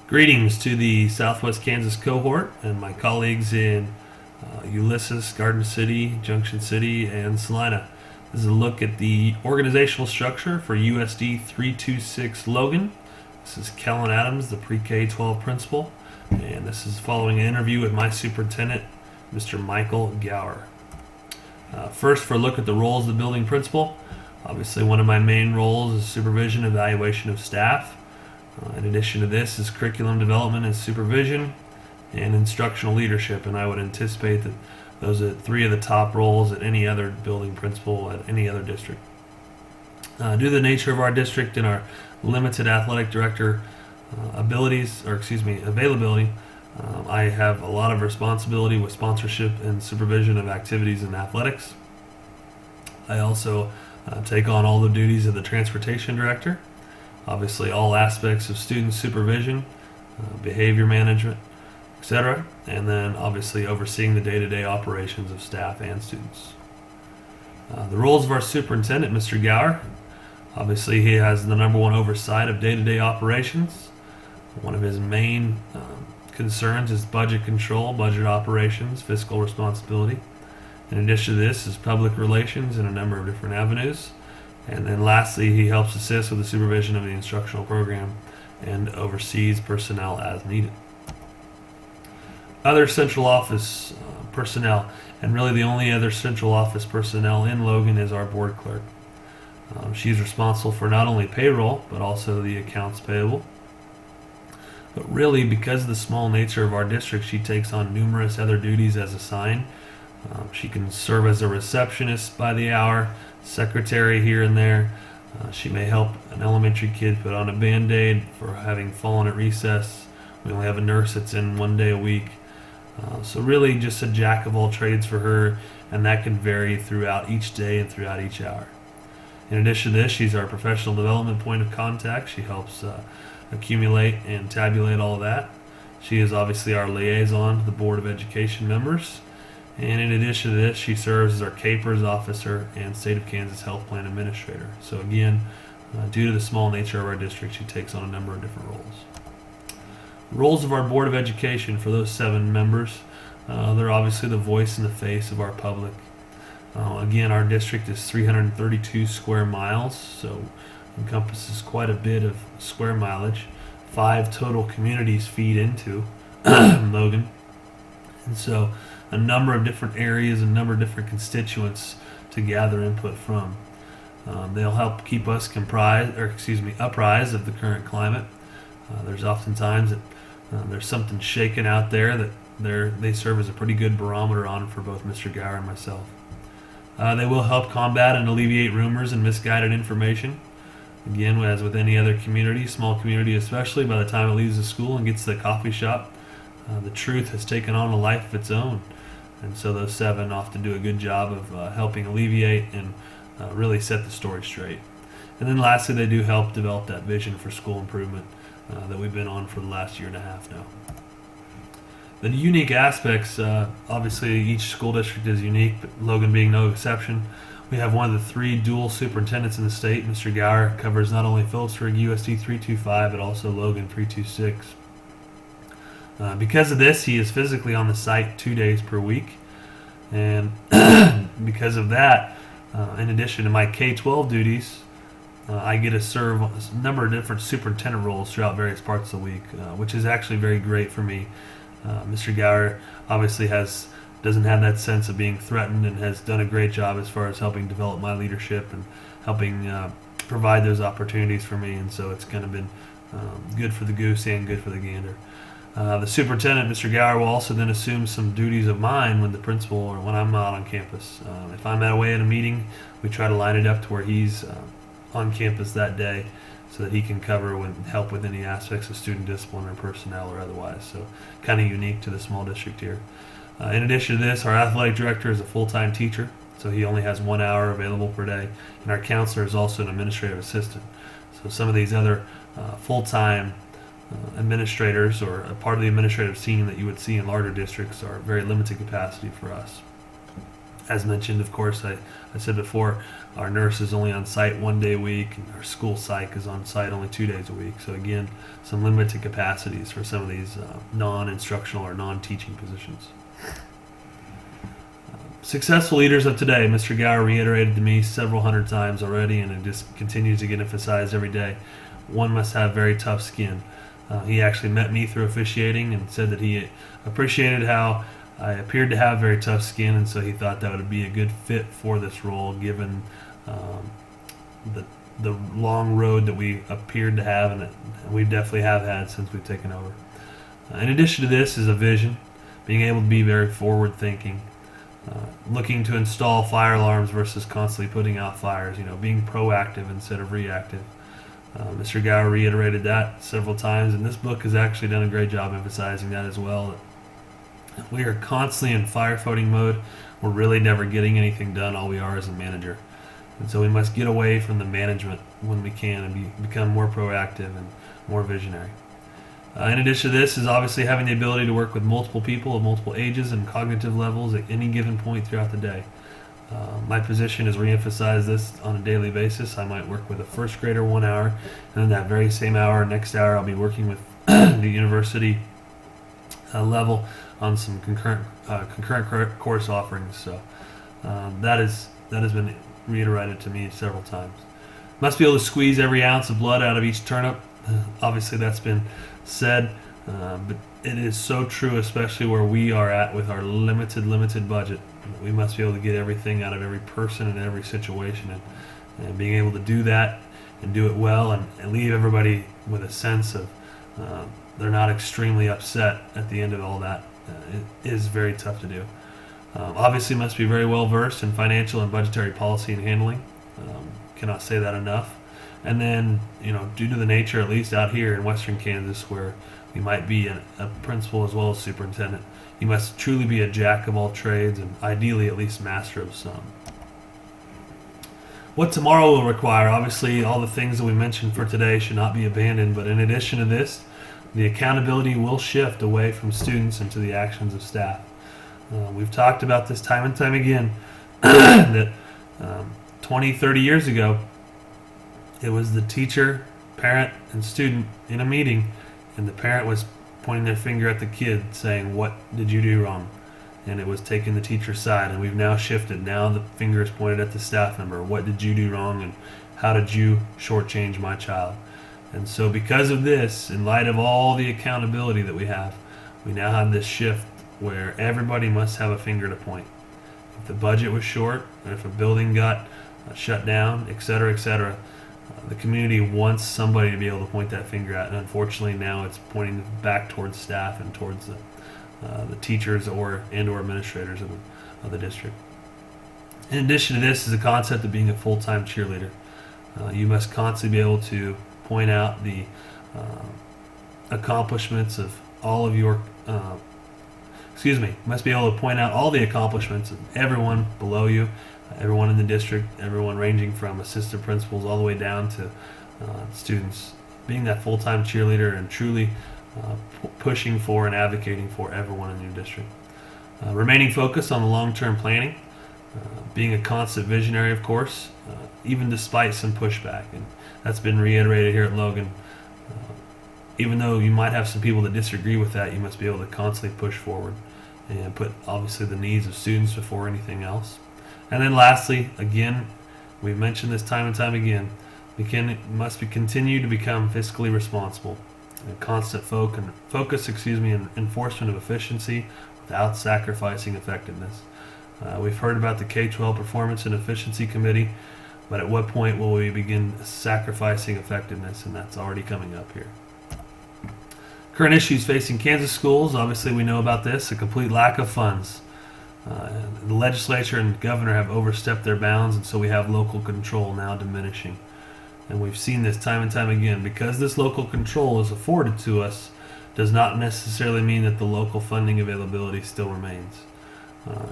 Greetings to the Southwest Kansas cohort and my colleagues in Ulysses, Garden City, Junction City, and Salina. This is a look at the organizational structure for USD 326 Logan. This is Kellen Adams, the pre-K-12 principal, and this is following an interview with my superintendent, Mr. Michael Gower. First, for a look at the roles of the building principal. Obviously, one of my main roles is supervision and evaluation of staff. In addition to this is curriculum development and supervision and instructional leadership, and I would anticipate that those are three of the top roles at any other building principal at any other district. Due to the nature of our district and our limited athletic director availability, I have a lot of responsibility with sponsorship and supervision of activities in athletics. I also take on all the duties of the transportation director. Obviously, all aspects of student supervision, behavior management, etc., and then obviously overseeing the day-to-day operations of staff and students. The roles of our superintendent, Mr. Gower, obviously he has the number one oversight of day-to-day operations. One of his main concerns is budget control, budget operations, fiscal responsibility. In addition to this is public relations in a number of different avenues. And then lastly, he helps assist with the supervision of the instructional program and oversees personnel as needed. Other central office personnel, and really the only other central office personnel in Logan is our board clerk. She's responsible for not only payroll, but also the accounts payable. But really, because of the small nature of our district, she takes on numerous other duties as assigned. She can serve as a receptionist by the hour, secretary here and there. She may help an elementary kid put on a Band-Aid for having fallen at recess. We only have a nurse that's in 1 day a week. So really just a jack of all trades for her, and that can vary throughout each day and throughout each hour. In addition to this, she's our professional development point of contact. She helps accumulate and tabulate all of that. She is obviously our liaison to the Board of Education members. And in addition to this, she serves as our CAPERS officer and State of Kansas Health Plan administrator. So again, due to the small nature of our district, she takes on a number of different roles. Roles of our Board of Education for those 7 members, they're obviously the voice and the face of our public. Again, our district is 332 square miles, so encompasses quite a bit of square mileage. 5 total communities feed into Logan. And so a number of different areas, a number of different constituents to gather input from. They'll help keep us apprised of the current climate. There's oftentimes that there's something shaking out there that they serve as a pretty good barometer on for both Mr. Gower and myself. They will help combat and alleviate rumors and misguided information. Again, as with any other community, small community especially, by the time it leaves the school and gets to the coffee shop, the truth has taken on a life of its own. And so those 7 often do a good job of helping alleviate and really set the story straight. And then lastly, they do help develop that vision for school improvement that we've been on for the last year and a half now. The unique aspects, obviously each school district is unique, but Logan being no exception. We have one of the 3 dual superintendents in the state. Mr. Gower covers not only Phillipsburg USD 325, but also Logan 326. Because of this, he is physically on the site 2 days per week, and because of that, in addition to my K-12 duties, I get to serve a number of different superintendent roles throughout various parts of the week, which is actually very great for me. Mr. Gower obviously doesn't have that sense of being threatened and has done a great job as far as helping develop my leadership and helping provide those opportunities for me, and so it's kind of been good for the goose and good for the gander. The superintendent, Mr. Gower, will also then assume some duties of mine when the principal or when I'm not on campus. If I'm away at a meeting, we try to line it up to where he's on campus that day so that he can cover and help with any aspects of student discipline or personnel or otherwise. So kind of unique to the small district here. In addition to this, our athletic director is a full-time teacher, so he only has 1 hour available per day. And our counselor is also an administrative assistant. So some of these other full-time administrators or a part of the administrative team that you would see in larger districts are very limited capacity for us. As mentioned, of course, I said before, our nurse is only on site 1 day a week, and our school psych is on site only 2 days a week. So again, some limited capacities for some of these non-instructional or non-teaching positions. Successful leaders of today, Mr. Gower reiterated to me several hundred times already, and it just continues to get emphasized every day. One must have very tough skin. He actually met me through officiating and said that he appreciated how I appeared to have very tough skin, and so he thought that would be a good fit for this role, given the long road that we appeared to have, and we definitely have had since we've taken over. In addition to this is a vision, being able to be very forward-thinking, looking to install fire alarms versus constantly putting out fires. Being proactive instead of reactive. Mr. Gower reiterated that several times, and this book has actually done a great job emphasizing that as well. We are constantly in firefighting mode. We're really never getting anything done. All we are is a manager. And so we must get away from the management when we can and become more proactive and more visionary. In addition to this is obviously having the ability to work with multiple people of multiple ages and cognitive levels at any given point throughout the day. My position is reemphasize this on a daily basis. I might work with a first grader 1 hour, and then that very same hour, next hour, I'll be working with the university level on some concurrent course offerings. So that has been reiterated to me several times. Must be able to squeeze every ounce of blood out of each turnip. Obviously, that's been said, but it is so true, especially where we are at with our limited budget. We must be able to get everything out of every person in every situation, and being able to do that and do it well, and leave everybody with a sense of they're not extremely upset at the end of all that. It is very tough to do. Obviously, must be very well versed in financial and budgetary policy and handling. Cannot say that enough. And then, due to the nature, at least out here in western Kansas, where we might be a principal as well as superintendent, you must truly be a jack of all trades and ideally at least master of some. What tomorrow will require, obviously, all the things that we mentioned for today should not be abandoned, but in addition to this, the accountability will shift away from students into the actions of staff. We've talked about this time and time again, that 20, 30 years ago, it was the teacher, parent, and student in a meeting, and the parent was pointing their finger at the kid saying, "What did you do wrong?" And it was taking the teacher's side, and we've now shifted. Now the finger is pointed at the staff member. What did you do wrong, and how did you shortchange my child? And so because of this, in light of all the accountability that we now have this shift where everybody must have a finger to point. If the budget was short, or if a building got shut down, etc., the community wants somebody to be able to point that finger at, and unfortunately now it's pointing back towards staff and towards the teachers or administrators of the district. In addition to this is the concept of being a full-time cheerleader. You must constantly be able to point out the accomplishments of all of your must be able to point out all the accomplishments of everyone below you, everyone in the district, everyone ranging from assistant principals all the way down to students. Being that full-time cheerleader and truly pushing for and advocating for everyone in your district. Remaining focused on the long-term planning, being a constant visionary, of course, even despite some pushback. And that's been reiterated here at Logan. Even though you might have some people that disagree with that, you must be able to constantly push forward and put obviously the needs of students before anything else. And then lastly, again, we've mentioned this time and time again, must continue to become fiscally responsible. A constant focus and enforcement of efficiency without sacrificing effectiveness. We've heard about the K-12 Performance and Efficiency Committee, but at what point will we begin sacrificing effectiveness? And that's already coming up here. Current issues facing Kansas schools, obviously we know about this, a complete lack of funds. The legislature and governor have overstepped their bounds, and so we have local control now diminishing. And we've seen this time and time again. Because this local control is afforded to us does not necessarily mean that the local funding availability still remains.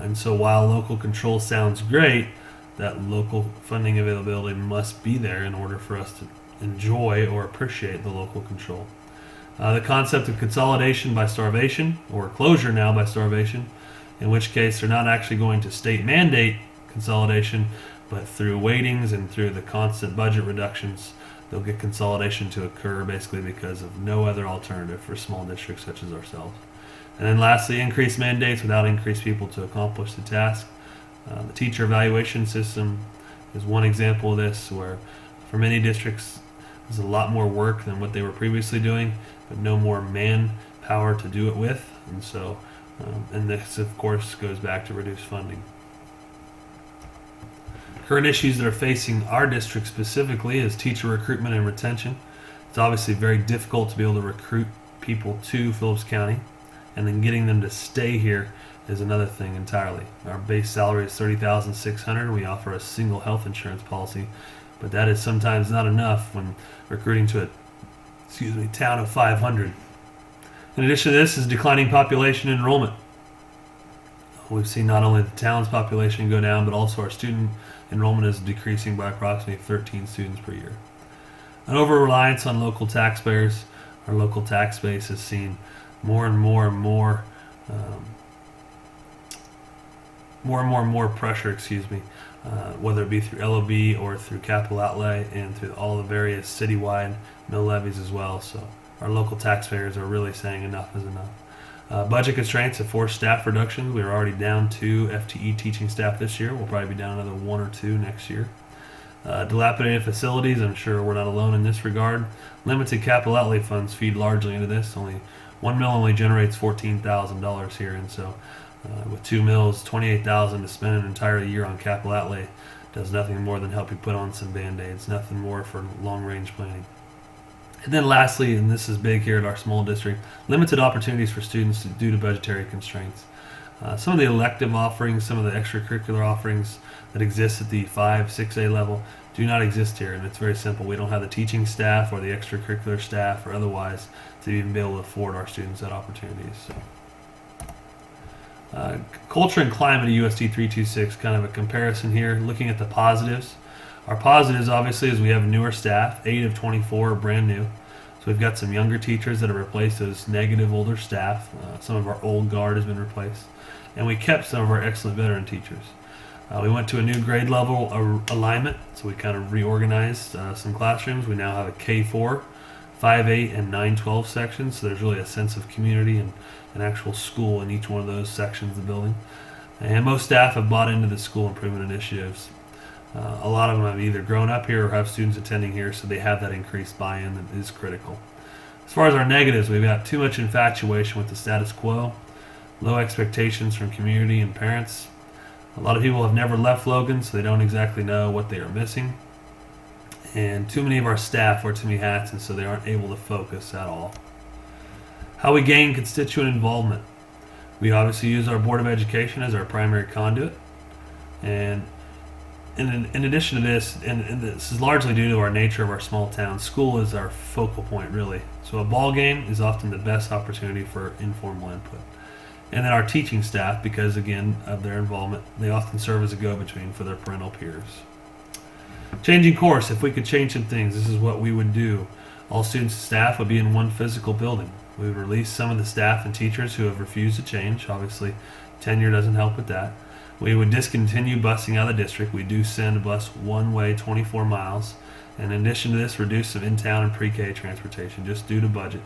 And so while local control sounds great, that local funding availability must be there in order for us to enjoy or appreciate the local control. The concept of consolidation by starvation, or closure now by starvation, in which case they're not actually going to state mandate consolidation, but through weightings and through the constant budget reductions, they'll get consolidation to occur basically because of no other alternative for small districts such as ourselves. And then lastly, increased mandates without increased people to accomplish the task. The teacher evaluation system is one example of this, where for many districts there's a lot more work than what they were previously doing, but no more manpower to do it with. And so, and this of course goes back to reduced funding. Current issues that are facing our district specifically is teacher recruitment and retention. It's obviously very difficult to be able to recruit people to Phillips County, and then getting them to stay here is another thing entirely. Our base salary is $30,600. We offer a single health insurance policy, but that is sometimes not enough when recruiting to a town of 500. In addition to this is declining population enrollment. We've seen not only the town's population go down, but also our student enrollment is decreasing by approximately 13 students per year. An over-reliance on local taxpayers. Our local tax base has seen more and more pressure, whether it be through LOB or through capital outlay and through all the various citywide mill levies as well. So our local taxpayers are really saying enough is enough. Budget constraints have forced staff reductions. We are already down 2 FTE teaching staff this year. We'll probably be down another 1 or 2 next year. Dilapidated facilities, I'm sure we're not alone in this regard. Limited capital outlay funds feed largely into this. One mill only generates $14,000 here, and so with 2 mills, $28,000 to spend an entire year on capital outlay does nothing more than help you put on some band-aids, nothing more for long-range planning. And then lastly, and this is big here at our small district, limited opportunities for students due to budgetary constraints. Some of the elective offerings, some of the extracurricular offerings that exist at the 5, 6A level do not exist here, and it's very simple. We don't have the teaching staff or the extracurricular staff or otherwise to even be able to afford our students that opportunities. So. Culture and climate of USD 326, kind of a comparison here, looking at the positives. Our positives, obviously, is we have newer staff. 8 of 24 are brand new. So we've got some younger teachers that have replaced those negative older staff. Some of our old guard has been replaced. And we kept some of our excellent veteran teachers. We went to a new grade level alignment, so we kind of reorganized some classrooms. We now have a K4, 5-8, and 9-12 sections, so there's really a sense of community and an actual school in each one of those sections of the building. And most staff have bought into the school improvement initiatives. A lot of them have either grown up here or have students attending here, so they have that increased buy-in that is critical. As far as our negatives, we've got too much infatuation with the status quo, low expectations from community and parents. A lot of people have never left Logan, so they don't exactly know what they are missing. And too many of our staff wear too many hats, and so they aren't able to focus at all. How we gain constituent involvement. We obviously use our Board of Education as our primary conduit. And in addition to this, and this is largely due to our nature of our small town, school is our focal point, really. So a ball game is often the best opportunity for informal input. And then our teaching staff, because again of their involvement, they often serve as a go-between for their parental peers. Changing course. If we could change some things, this is what we would do. All students and staff would be in one physical building. We would release some of the staff and teachers who have refused to change. Obviously, tenure doesn't help with that. We would discontinue busing out of the district. We do send a bus one way 24 miles. And in addition to this, reduce some in-town and pre-K transportation just due to budget.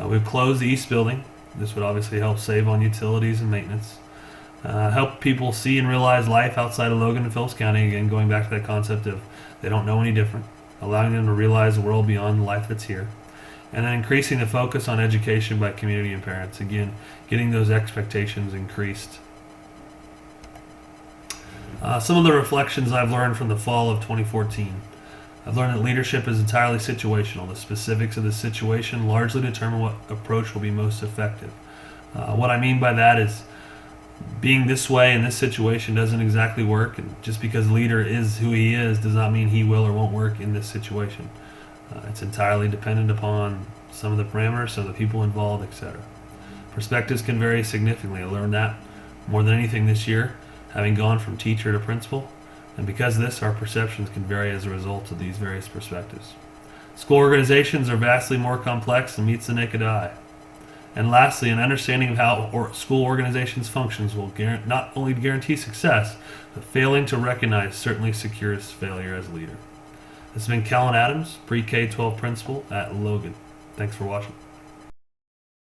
We've closed the East Building. This would obviously help save on utilities and maintenance. Help people see and realize life outside of Logan and Phillips County. Again, going back to that concept of they don't know any different. Allowing them to realize the world beyond the life that's here. And then increasing the focus on education by community and parents. Again, getting those expectations increased. Some of the reflections I've learned from the fall of 2014. I've learned that leadership is entirely situational. The specifics of the situation largely determine what approach will be most effective. What I mean by that is being this way in this situation doesn't exactly work, and just because the leader is who he is does not mean he will or won't work in this situation. It's entirely dependent upon some of the parameters, some of the people involved, etc. Perspectives can vary significantly. I learned that more than anything this year, having gone from teacher to principal. And because of this, our perceptions can vary as a result of these various perspectives. School organizations are vastly more complex than meets the naked eye. And lastly, an understanding of how school organizations functions will not only guarantee success, but failing to recognize certainly secures failure as a leader. This has been Kellen Adams, Pre-K-12 Principal at Logan. Thanks for watching.